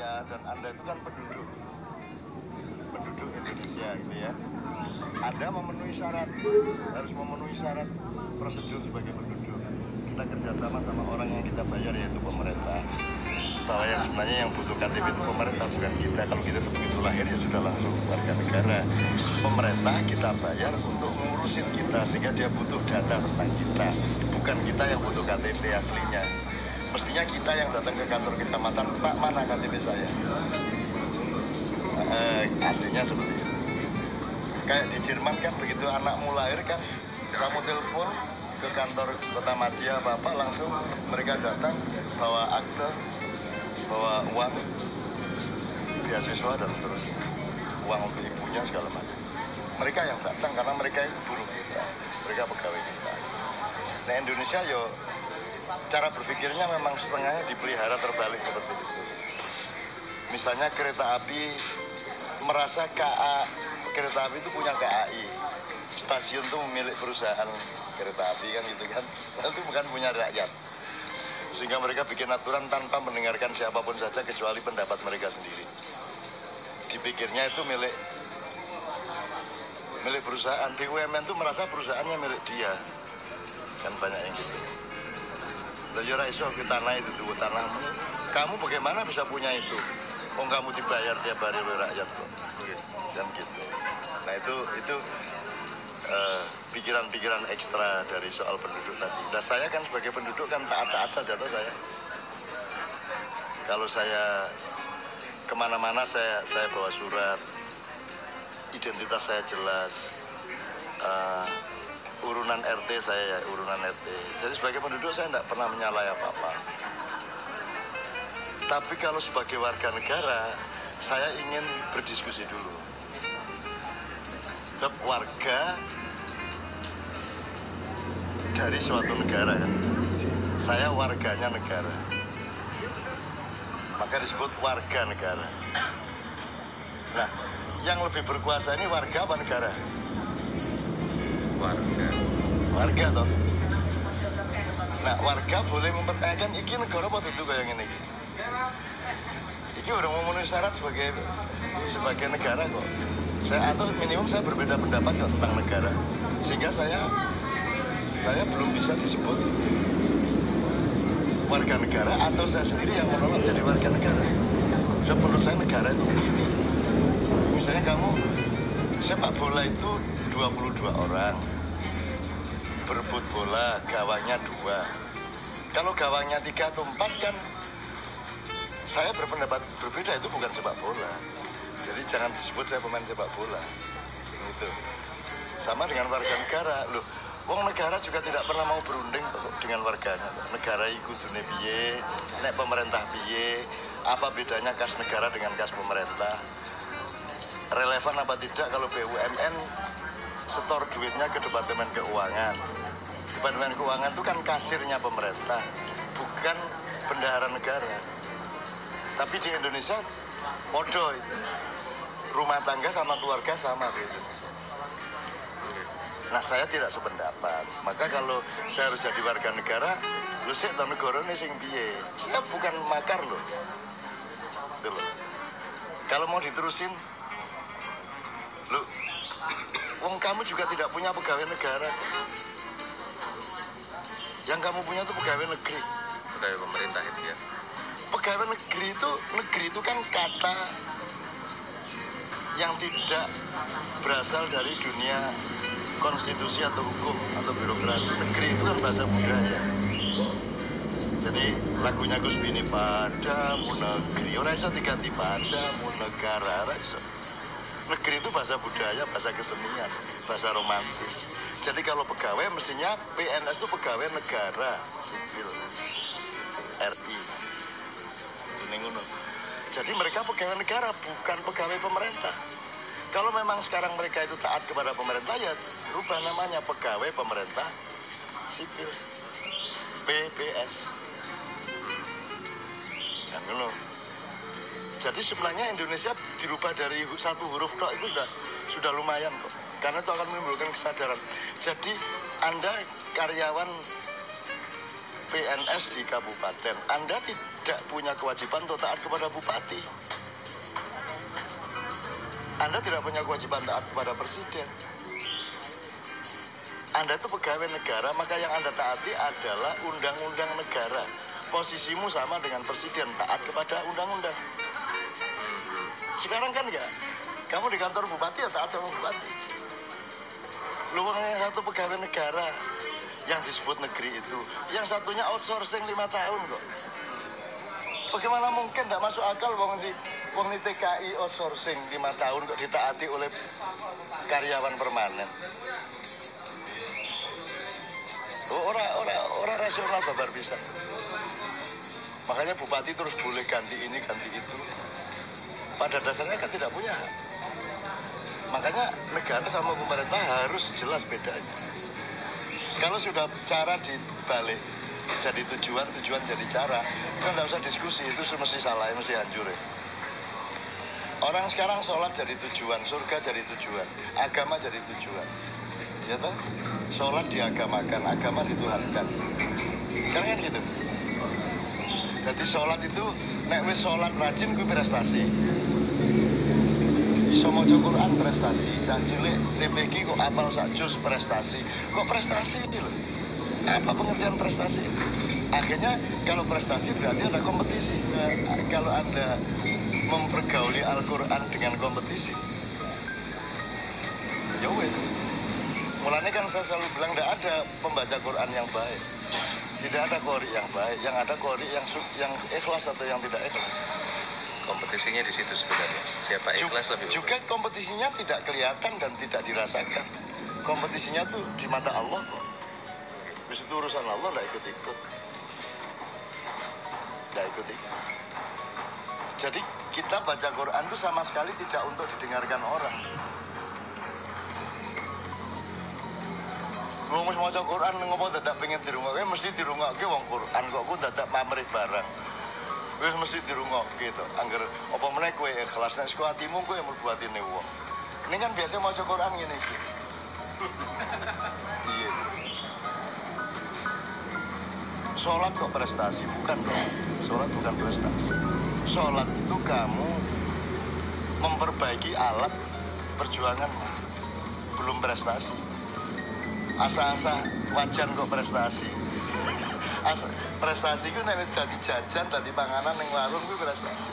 saya dan Anda itu kan penduduk Indonesia gitu ya. Anda memenuhi syarat, harus memenuhi syarat prosedur sebagai penduduk. Kita kerjasama sama orang yang kita bayar, yaitu pemerintah. Bahwa yang sebenarnya yang butuh KTP itu pemerintah, bukan kita. Kalau kita begitu lahir ya sudah langsung warga negara. Pemerintah kita bayar untuk ngurusin kita, sehingga dia butuh data tentang kita. Bukan kita yang butuh KTP aslinya. Mestinya kita yang datang ke kantor kecamatan, Pak, mana KTP saya? Aslinya seperti itu. Kayak di Jerman kan, begitu anakmu lahir kan, kamu telepon ke kantor kota madya apa langsung mereka datang bawa akte, bawa uang beasiswa dan seterusnya, uang untuk ibunya segala macam. Mereka yang datang karena mereka itu buruh kita, mereka pegawai kita. Nah Indonesia yo cara berpikirnya memang setengahnya dipelihara terbalik seperti itu. Misalnya kereta api merasa kereta api itu punya KAI, stasiun itu milik perusahaan kereta api kan gitu kan, itu bukan punya rakyat. Sehingga mereka bikin aturan tanpa mendengarkan siapapun saja kecuali pendapat mereka sendiri. Dipikirnya itu milik perusahaan. BUMN itu merasa perusahaannya milik dia, kan banyak yang gitu. Lah yo ra iso ke tanah itu tuh tanahmu. Kamu bagaimana bisa punya itu? Oh kamu dibayar tiap hari oleh rakyat kok. Dan gitu. Nah itu pikiran-pikiran ekstra dari soal penduduk tadi. Nah saya kan sebagai penduduk kan taat-taat saja tuh saya. Kalau saya kemana-mana saya bawa surat, identitas saya jelas, urunan RT saya ya urunan RT. Jadi sebagai penduduk saya tidak pernah menyalahi apa-apa. Tapi kalau sebagai warga negara, saya ingin berdiskusi dulu. Sebab warga dari suatu negara kan. Saya warganya negara. Maka disebut warga negara. Nah, yang lebih berkuasa ini warga apa negara? Warga toh. Nah, warga boleh mempertanyakan iki negara apa itu kayak gini. Iki udah memenuhi syarat sebagai negara kok. Atau minimum saya berbeda pendapat kok tentang negara. Sehingga saya belum bisa disebut warga negara atau saya sendiri yang menolak jadi warga negara. So, menurut saya negara itu begini. Misalnya kamu sepak bola itu 22 orang. Berebut bola, gawangnya 2. Kalau gawangnya 3 atau 4 kan saya berpendapat berbeda, itu bukan sepak bola. Jadi jangan disebut saya pemain sepak bola. Gitu. Sama dengan warga negara. Loh, wong negara juga tidak pernah mau berunding dengan warganya. Negara ikut dunia piye, nek pemerintah piye, apa bedanya kas negara dengan kas pemerintah? Relevan apa tidak kalau BUMN setor duitnya ke Departemen Keuangan. Departemen Keuangan itu kan kasirnya pemerintah, bukan bendahara negara. Tapi di Indonesia bodoh itu. Rumah tangga sama keluarga sama gitu. Nah saya tidak sependapat. Maka kalau saya harus jadi warga negara, lu sik to negarane sing piye? Saya bukan makar loh. Gitu loh. Kalau mau diterusin, lu wong kamu juga tidak punya pegawai negara. Yang kamu punya itu pegawai negeri. Pegawai pemerintah itu ya. Pegawai negeri itu kan kata yang tidak berasal dari dunia konstitusi atau hukum atau birokrasi. Negeri itu kan bahasa budaya. Jadi lagunya Gus Bini padamu negeri, orang iso diganti padamu negara, orang iso. Negeri itu bahasa budaya, bahasa kesenian, bahasa romantis. Jadi kalau pegawai mestinya PNS itu pegawai negara sipil RI. Jadi mereka pegawai negara, bukan pegawai pemerintah. Kalau memang sekarang mereka itu taat kepada pemerintah, ya rubah namanya pegawai pemerintah sipil, PPS. Kan dulu. Jadi sebenarnya Indonesia dirubah dari satu huruf tok itu sudah lumayan kok. Karena itu akan menimbulkan kesadaran. Jadi Anda karyawan PNS di kabupaten, Anda tidak punya kewajiban untuk taat kepada bupati. Anda tidak punya kewajiban taat kepada presiden. Anda itu pegawai negara, maka yang Anda taati adalah undang-undang negara. Posisimu sama dengan presiden, taat kepada undang-undang. Sekarang kan enggak. Kamu di kantor bupati ya taat sama bupati. Lu yang satu pegawai negara yang disebut negeri itu, yang satunya outsourcing 5 tahun kok. Bagaimana mungkin tidak masuk akal wong di TKI outsourcing 5 tahun kok ditaati oleh karyawan permanen. Orang rasional babar bisa. Makanya bupati terus boleh ganti ini ganti itu. Pada dasarnya kan tidak punya hak. Makanya negara sama pemerintah harus jelas bedanya. Kalau sudah cara dibalik jadi tujuan jadi cara, kan tidak usah diskusi, itu mesti salah, mesti hancur ya. Orang sekarang sholat jadi tujuan, surga jadi tujuan, agama jadi tujuan. Ya toh? Sholat diagamakan, agama dituhankan. Kan gitu. Jadi sholat itu, nek wis sholat rajin gue prestasi. Iso maca Quran prestasi, cah cilik TPQ kok apal sak juz prestasi. Kok prestasi ini loh? Apa pengertian prestasi itu? Akhirnya kalau prestasi berarti ada kompetisi. Kalau Anda mempergauli Al-Quran dengan kompetisi, ya wes. Mulanya kan saya selalu bilang tidak ada pembaca Quran yang baik, tidak ada qori yang baik, yang ada qori yang ikhlas atau yang tidak ikhlas. Kompetisinya di situ sebenarnya. Siapa ikhlas lebih bagus. Juga kompetisinya tidak kelihatan dan tidak dirasakan. Kompetisinya tuh di mata Allah kok. Habis itu urusan Allah tidak ikut-ikut. Tidak ikut-ikut. Jadi kita baca Quran itu sama sekali tidak untuk didengarkan orang. Wong wis maca Quran ngopo dadak pengen dirungokke mesti dirungokke wong Quran kok ku dadak pamrih barang. Wis mesti dirungokke to. Angger apa meneh kowe ikhlas nek saka atimu kowe mlebu atine wong. Ini kan biasa maca Quran ngene iki. Iya. Sholat kok prestasi, bukan dong. Sholat bukan prestasi. Sholat itu kamu memperbaiki alat perjuangan, belum prestasi. Asa-asa wajan kok prestasi. Prestasi itu nek wis dadi jajan, dadi panganan ning warung kuwi prestasi.